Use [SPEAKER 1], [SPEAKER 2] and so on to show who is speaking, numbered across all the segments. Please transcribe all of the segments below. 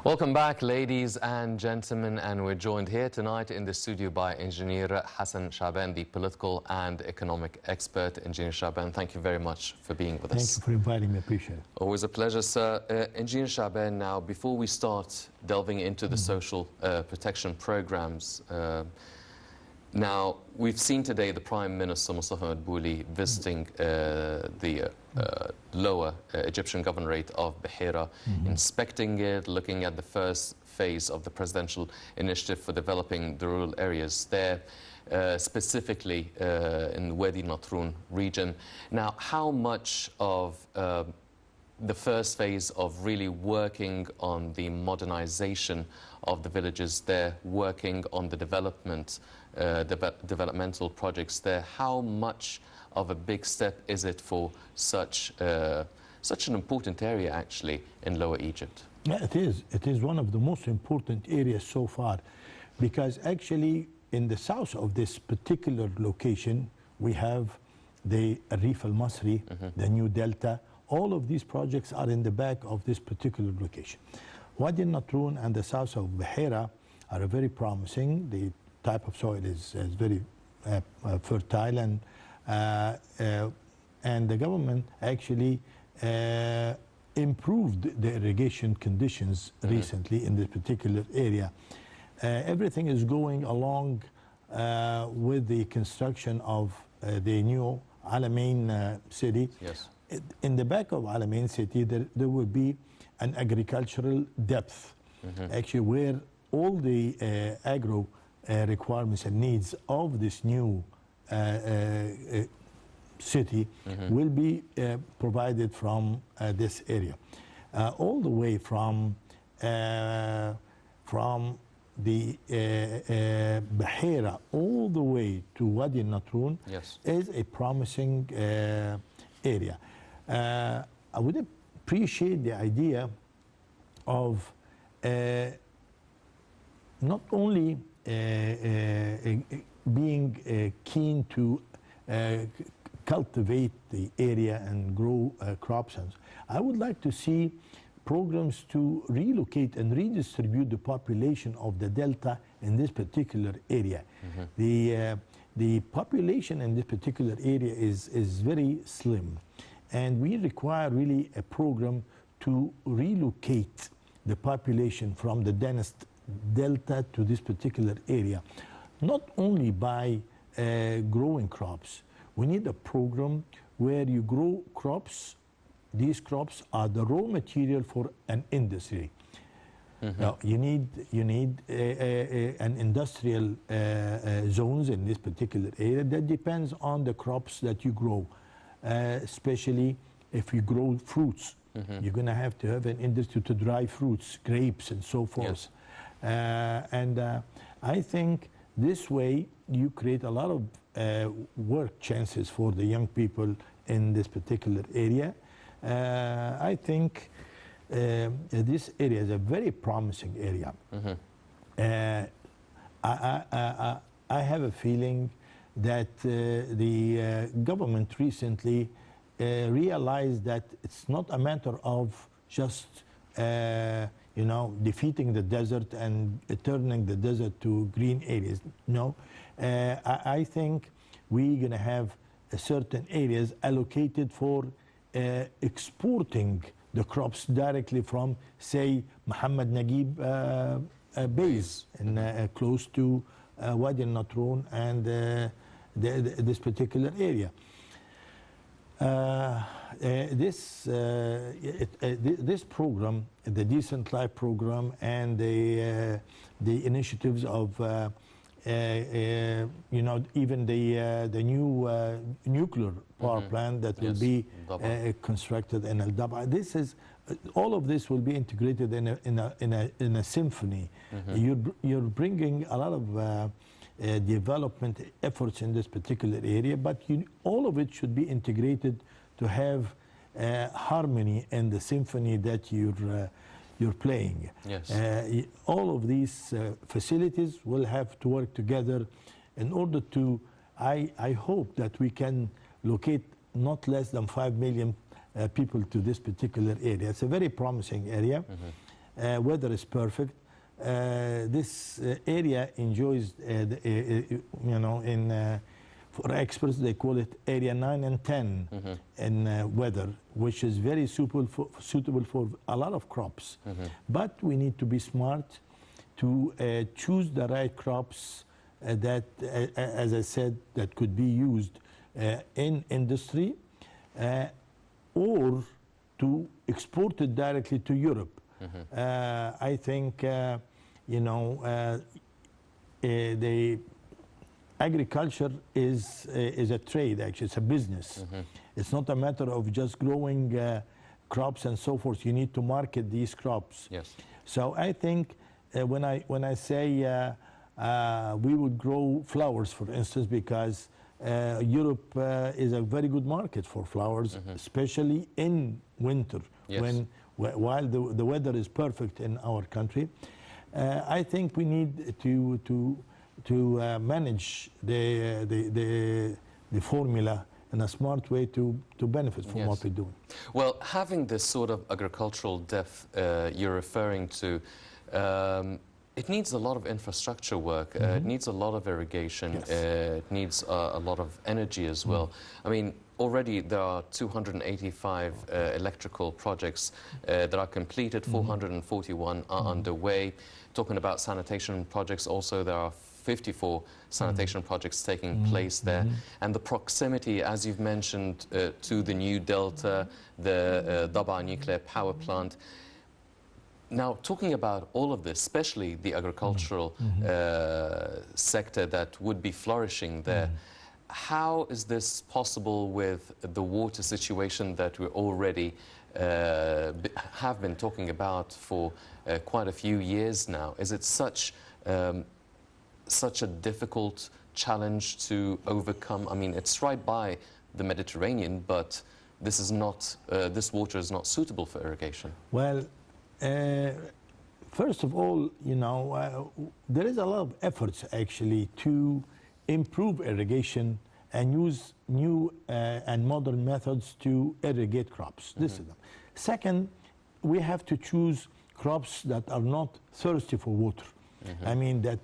[SPEAKER 1] Welcome back, ladies and gentlemen, and we're joined here tonight in the studio by Engineer Hassan Shabaan, the political and economic expert. Engineer Shabaan, thank you very much for being with us.
[SPEAKER 2] Thank you for inviting me, appreciate it.
[SPEAKER 1] Always a pleasure, sir. Engineer Shabaan, now, before we start delving into the social protection programs, now, we've seen today the Prime Minister, Mustafa Madbouli, visiting the lower Egyptian governorate of Bahira, inspecting it, looking at the first phase of the presidential initiative for developing the rural areas there, specifically in the Wadi Natrun region. Now, how much of the first phase of really working on the modernization of the villages there, working on the developmental projects there, how much of a big step is it for such an important area actually in Lower Egypt?
[SPEAKER 2] Yeah, it is. It is one of the most important areas so far, because actually in the south of this particular location we have the Arif al-Masri, the new delta. All of these projects are in the back of this particular location. Wadi Natrun and the south of Bahira are very promising. The type of soil is very fertile, and the government actually improved the irrigation conditions recently in this particular area. Everything is going along with the construction of the new Alamein city.
[SPEAKER 1] Yes.
[SPEAKER 2] In the back of Alamein city, there will be an agricultural depth, actually, where all the agro requirements and needs of this new city will be provided from this area, all the way from the Bahira all the way to Wadi Natrun.
[SPEAKER 1] Yes.
[SPEAKER 2] Is a promising area. I would appreciate the idea of not only being keen to cultivate the area and grow crops. I would like to see programs to relocate and redistribute the population of the delta in this particular area. The population in this particular area is very slim, and we require really a program to relocate the population from the densest delta to this particular area, not only by growing crops. We need a program where you grow crops. These crops are the raw material for an industry. Now, you need an industrial zones in this particular area that depends on the crops that you grow, especially if you grow fruits. You're going to have an industry to dry fruits, grapes, and so forth. Yes. I think this way you create a lot of work chances for the young people in this particular area. I think this area is a very promising area. I have a feeling that the government recently realized that it's not a matter of just defeating the desert and turning the desert to green areas. No, I think we're going to have certain areas allocated for exporting the crops directly from, say, Muhammad Naguib base, and close to Wadi Natrun and this particular area. This program, the Decent Life program, and the initiatives of even the new nuclear power plant that will be constructed in Al-Daba. This is all of this will be integrated in a symphony. You're bringing a lot of development efforts in this particular area, but all of it should be integrated to have harmony in the symphony that you're playing.
[SPEAKER 1] Yes.
[SPEAKER 2] All of these facilities will have to work together in order to, I hope that we can locate not less than 5 million people to this particular area. It's a very promising area. weather is perfect. This area enjoys, for experts, they call it area 9 and 10 in weather, which is very suitable for a lot of crops. But we need to be smart to choose the right crops that, as I said, that could be used in industry or to export it directly to Europe. I think, the agriculture is a trade, actually. It's a business. It's not a matter of just growing crops and so forth. You need to market these crops.
[SPEAKER 1] Yes.
[SPEAKER 2] So I think when I say we would grow flowers, for instance, because Europe is a very good market for flowers, especially in winter,
[SPEAKER 1] Yes.
[SPEAKER 2] while the weather is perfect in our country. I think we need to manage the formula in a smart way to benefit from what we're doing.
[SPEAKER 1] Well, having this sort of agricultural depth you're referring to, it needs a lot of infrastructure work. It needs a lot of irrigation.
[SPEAKER 2] Yes.
[SPEAKER 1] It needs a lot of energy as well. I mean, already there are 285 electrical projects that are completed, 441 are underway. Talking about sanitation projects also, there are 54 sanitation projects taking place there. And the proximity, as you've mentioned, to the new Delta, the Daba nuclear power plant. Now, talking about all of this, especially the agricultural sector that would be flourishing there, how is this possible with the water situation that we already have been talking about for quite a few years now? Is it such a difficult challenge to overcome? I mean, it's right by the Mediterranean, but this is not, this water is not suitable for irrigation.
[SPEAKER 2] Well, first of all, there is a lot of efforts actually to improve irrigation and use new and modern methods to irrigate crops. This is them. Second, we have to choose crops that are not thirsty for water. I mean, that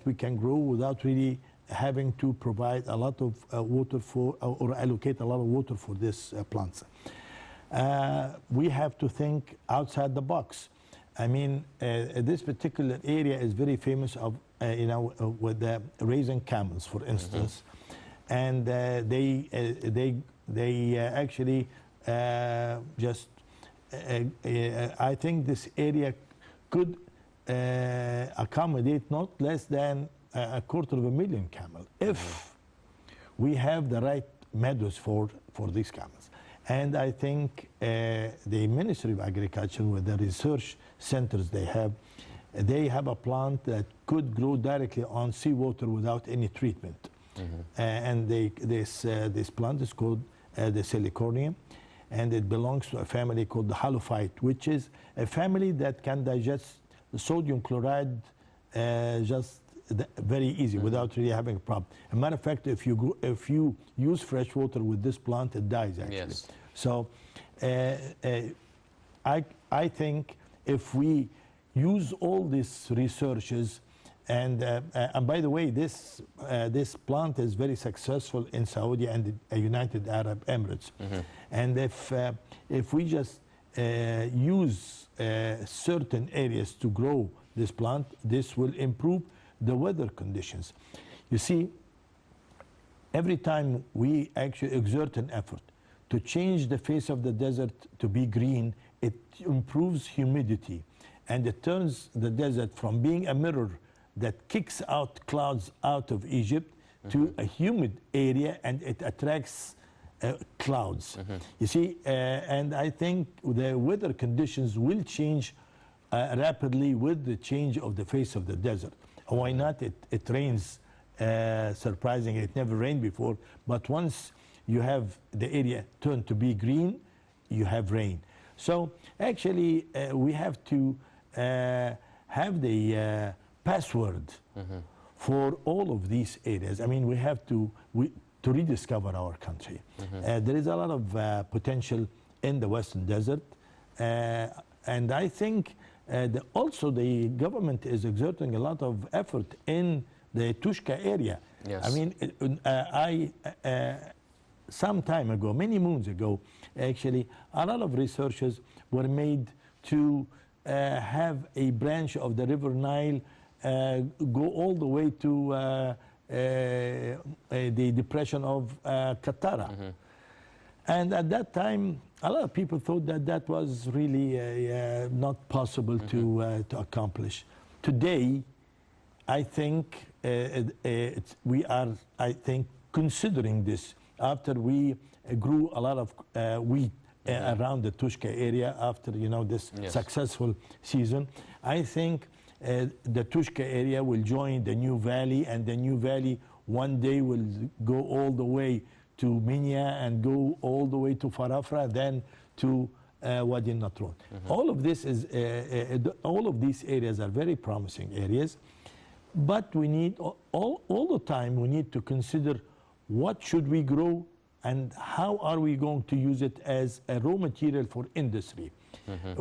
[SPEAKER 2] we can grow without really having to provide a lot of water for, or allocate a lot of water for this plants. We have to think outside the box. I mean, this particular area is very famous of, with the raising camels, for instance, and they actually just. I think this area could accommodate not less than 250,000 camels if we have the right meadows for these camels. And I think the Ministry of Agriculture, with the research centers they have a plant that could grow directly on seawater without any treatment. And this plant is called the Silicornium, and it belongs to a family called the halophyte, which is a family that can digest the sodium chloride just very easy without really having a problem. As a matter of fact, if you use fresh water with this plant, it dies actually.
[SPEAKER 1] Yes.
[SPEAKER 2] So I think if we use all these researches, and by the way, this plant is very successful in Saudi and the United Arab Emirates. And if we just use certain areas to grow this plant, this will improve the weather conditions. You see, every time we actually exert an effort to change the face of the desert to be green, it improves humidity, and it turns the desert from being a mirror that kicks out clouds out of Egypt to a humid area, and it attracts clouds. You see, and I think the weather conditions will change rapidly with the change of the face of the desert. Why not? It rains, surprisingly, it never rained before, but once you have the area turned to be green, you have rain. So actually, we have to have the password for all of these areas. I mean, we have to rediscover our country. There is a lot of potential in the Western Desert. And I think also the government is exerting a lot of effort in the Tushka area.
[SPEAKER 1] Yes.
[SPEAKER 2] I mean, some time ago, many moons ago, actually, a lot of researches were made to have a branch of the River Nile go all the way to the depression of Qattara. And at that time, a lot of people thought that that was really not possible to accomplish. Today, I think we are, considering this after we grew a lot of wheat around the Tushka area after this successful season. I think the Tushka area will join the new valley, and the new valley one day will go all the way to Minya and go all the way to Farafra, then to Wadi Natron. All of this is, all of these areas are very promising areas, but we need all the time we need to consider what should we grow and how are we going to use it as a raw material for industry.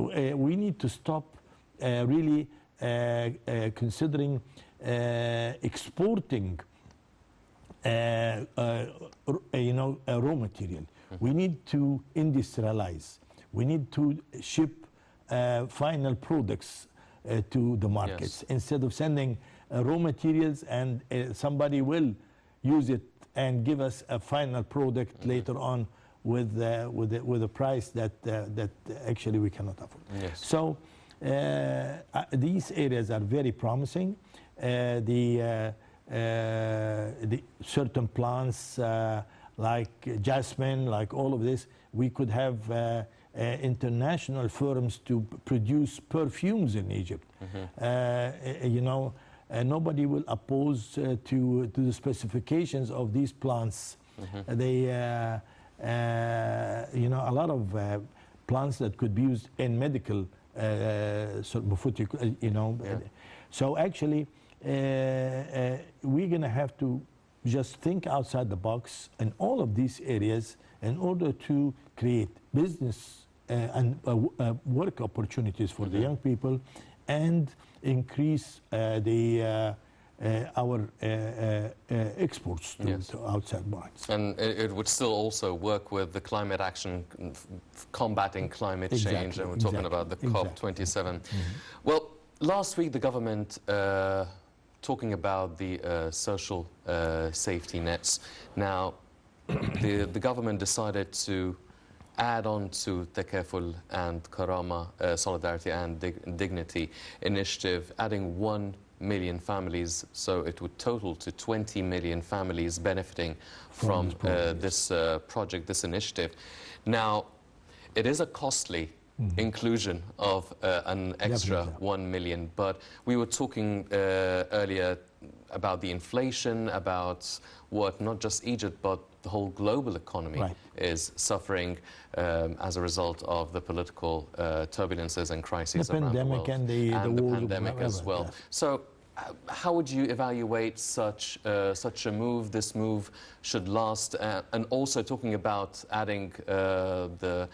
[SPEAKER 2] We need to stop really considering exporting raw material. We need to industrialize. We need to ship final products to the markets instead of sending raw materials and somebody will use it and give us a final product later on with a price that actually we cannot afford. So these areas are very promising. The certain plants like jasmine, like all of this, we could have international firms to produce perfumes in Egypt. Nobody will oppose to the specifications of these plants. They, a lot of plants that could be used in medical, So actually, we're going to have to just think outside the box in all of these areas in order to create business and work opportunities for the young people and increase our exports to outside markets.
[SPEAKER 1] And it would still also work with the climate action, combating climate change, and we're talking about the COP27. Well, last week the government, talking about the social safety nets. Now, the government decided to add on to Takaful and Karama, Solidarity and Dignity initiative, adding 1 million families, so it would total to 20 million families benefiting from this project, this initiative. Now, it is a costly inclusion of an extra 1 million, but we were talking earlier about the inflation, about what not just Egypt but the whole global economy is suffering as a result of the political turbulences and crises around the world,
[SPEAKER 2] and the
[SPEAKER 1] pandemic as well. So how would you evaluate such a move? This move should last, and also talking about adding the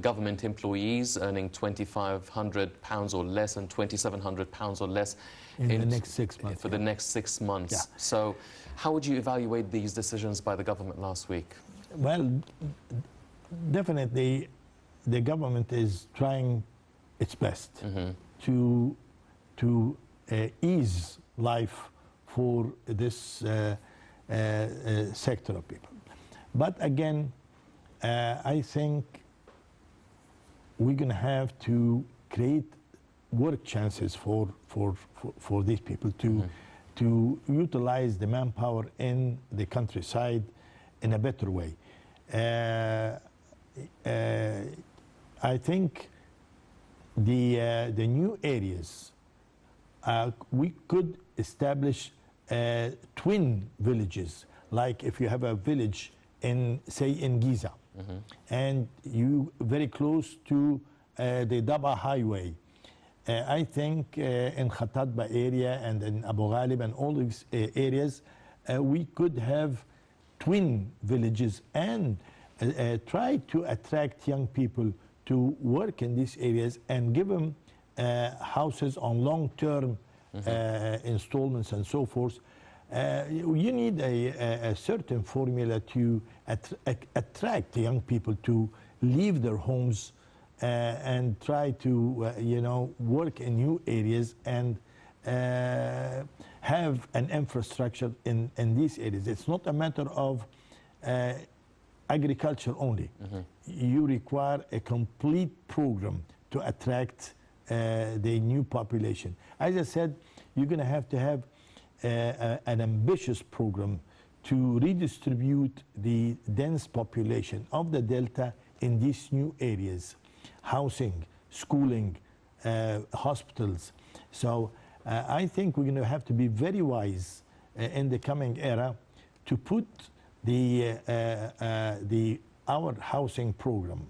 [SPEAKER 1] government employees earning £2,500 or less and £2,700 or less
[SPEAKER 2] in the next 6 months.
[SPEAKER 1] For the next 6 months. So how would you evaluate these decisions by the government last week?
[SPEAKER 2] Well, definitely the government is trying its best to ease life for this sector of people. But again, I think we're going to have to create work chances for these people to utilize the manpower in the countryside in a better way. I think the new areas, we could establish twin villages, like if you have a village in, say, in Giza, and you very close to the Daba highway. I think in Khatadba area and in Abu Ghalib and all these areas, we could have twin villages and try to attract young people to work in these areas and give them houses on long-term installments and so forth. You need a certain formula to attract the young people to leave their homes and try to, work in new areas and have an infrastructure in these areas. It's not a matter of agriculture only. You require a complete program to attract the new population. As I said, you're going to have an ambitious program to redistribute the dense population of the Delta in these new areas, housing, schooling, hospitals. So I think we're going to have to be very wise in the coming era to put our housing program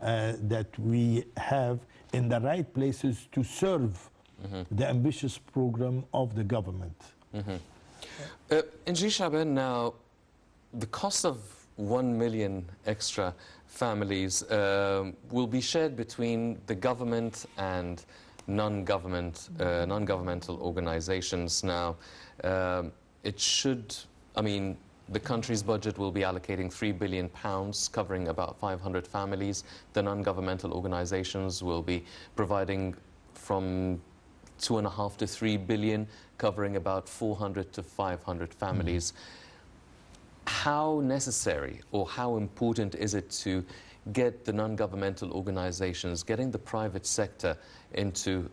[SPEAKER 2] that we have in the right places to serve the ambitious program of the government.
[SPEAKER 1] Engineer Shabaan, now the cost of 1 million extra families will be shared between the government and non-governmental organizations. Now, it should, the country's budget will be allocating £3 billion, covering about 500 families. The non-governmental organizations will be providing from 2.5 to 3 billion, covering about 400 to 500 families. How necessary or how important is it to get the non-governmental organizations, getting the private sector into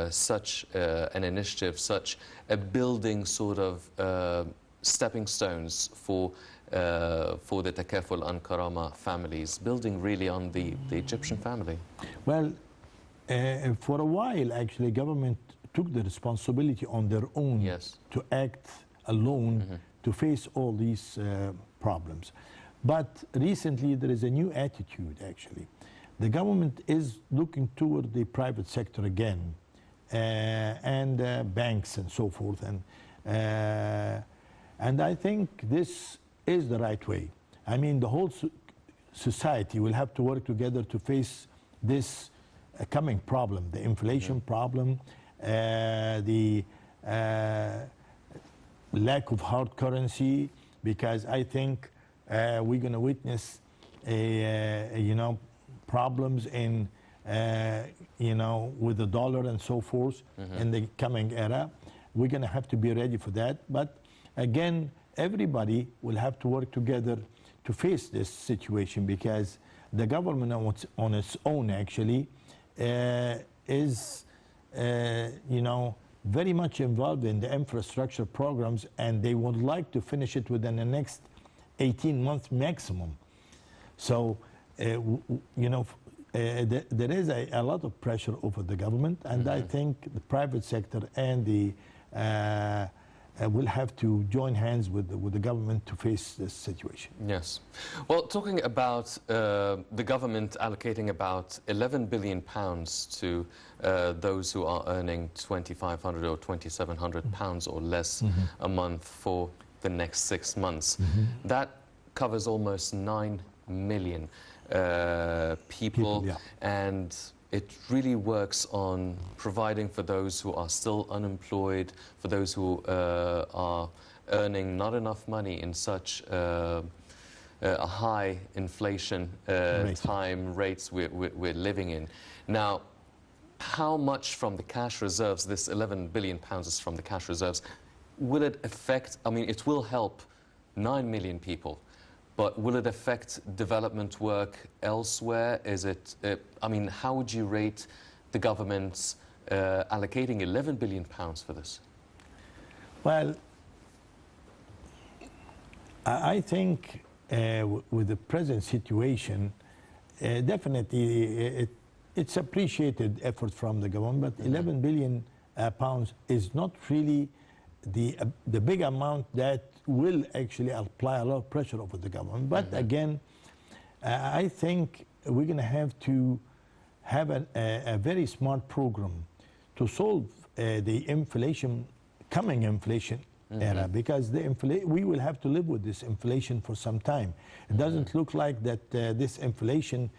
[SPEAKER 1] such an initiative, such a building sort of stepping stones for the Takaful and Karama families, building really on the Egyptian family?
[SPEAKER 2] Well, for a while, actually, government took the responsibility on their own to act alone to face all these problems. But recently, there is a new attitude, actually. The government is looking toward the private sector again, and banks and so forth. And I think this is the right way. The whole society will have to work together to face this coming problem, the inflation problem, the lack of hard currency, because I think we're going to witness problems in with the dollar and so forth in the coming era. We're going to have to be ready for that. But again, everybody will have to work together to face this situation, because the government on its own actually is very much involved in the infrastructure programs, and they would like to finish it within the next 18 months maximum. So, there is a lot of pressure over the government, and I think the private sector and the will have to join hands with the government to face this situation.
[SPEAKER 1] Yes. Well, talking about the government allocating about £11 billion to those who are earning £2,500 or £2,700 or less a month for the next 6 months. That covers almost 9 million people, and it really works on providing for those who are still unemployed, for those who are earning not enough money in such a high inflation time rates we're living in. Now, how much from the cash reserves, this £11 billion is from the cash reserves, will it affect, it will help 9 million people, but will it affect development work elsewhere? Is it, how would you rate the government's allocating £11 billion for this?
[SPEAKER 2] Well, I think with the present situation, definitely it's appreciated effort from the government, but £11 billion is not really the big amount that will actually apply a lot of pressure over the government. But again, I think we're going to have a very smart program to solve the coming inflation era, because we will have to live with this inflation for some time. It doesn't look like that this inflation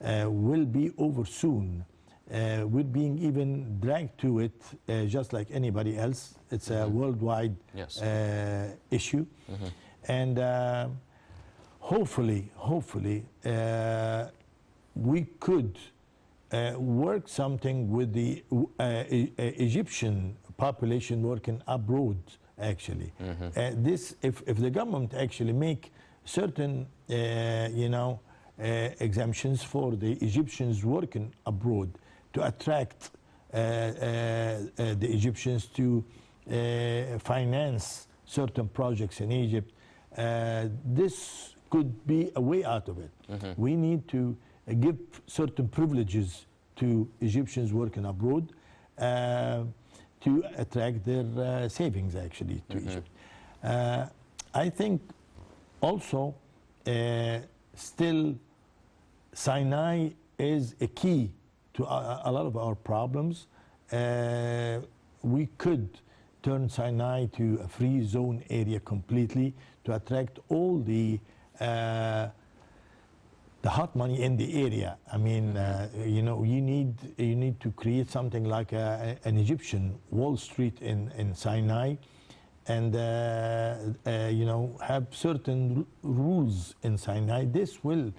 [SPEAKER 2] will be over soon. We're being even dragged to it just like anybody else. It's a worldwide
[SPEAKER 1] Yes.
[SPEAKER 2] issue. And hopefully, we could work something with the Egyptian population working abroad, actually. This, if the government actually make certain, exemptions for the Egyptians working abroad to attract the Egyptians to finance certain projects in Egypt, this could be a way out of it. We need to give certain privileges to Egyptians working abroad to attract their savings, actually, to Egypt. I think also still Sinai is a key to a lot of our problems. We could turn Sinai to a free zone area completely to attract all the hot money in the area. I mean, you need to create something like an Egyptian Wall Street in Sinai, and have certain rules in Sinai. This will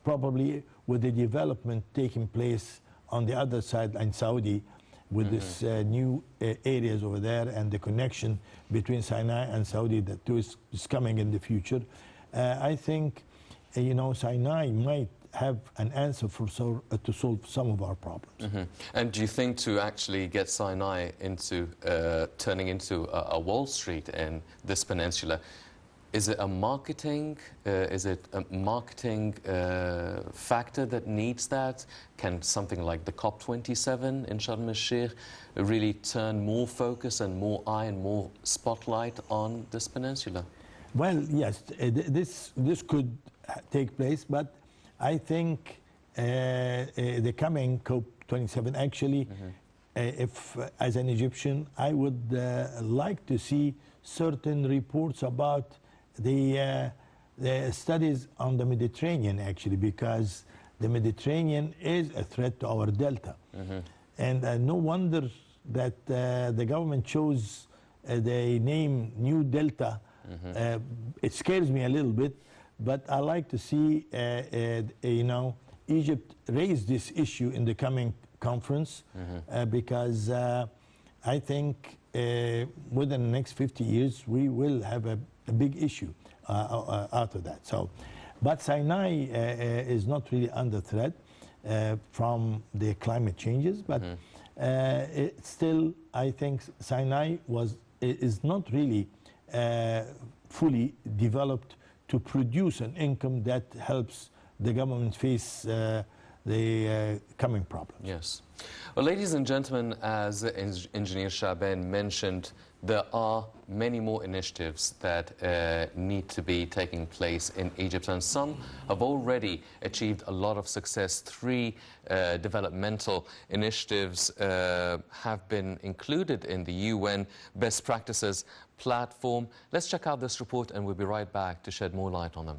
[SPEAKER 2] probably, with the development taking place on the other side in Saudi, with this new areas over there and the connection between Sinai and Saudi that is coming in the future, I think Sinai might have an answer to solve some of our problems.
[SPEAKER 1] And do you think to actually get Sinai into turning into a Wall Street in this peninsula, is it a marketing factor that needs that? Can something like the COP27 in Sharm el-Sheikh really turn more focus and more eye and more spotlight on this peninsula?
[SPEAKER 2] Well, yes, this could take place, but I think the coming COP27 actually, if as an Egyptian, I would like to see certain reports about the studies on the Mediterranean, actually, because the Mediterranean is a threat to our delta. And no wonder that the government chose the name New Delta. It scares me a little bit, but I like to see Egypt raise this issue in the coming conference, because I think within the next 50 years we will have a big issue out of that. So, but Sinai is not really under threat from the climate changes, but still I think Sinai is not really fully developed to produce an income that helps the government face the coming problems.
[SPEAKER 1] Yes. Well, ladies and gentlemen, as Engineer Shabaan mentioned, there are many more initiatives that need to be taking place in Egypt, and some have already achieved a lot of success. 3 developmental initiatives have been included in the UN Best Practices platform. Let's check out this report and we'll be right back to shed more light on them.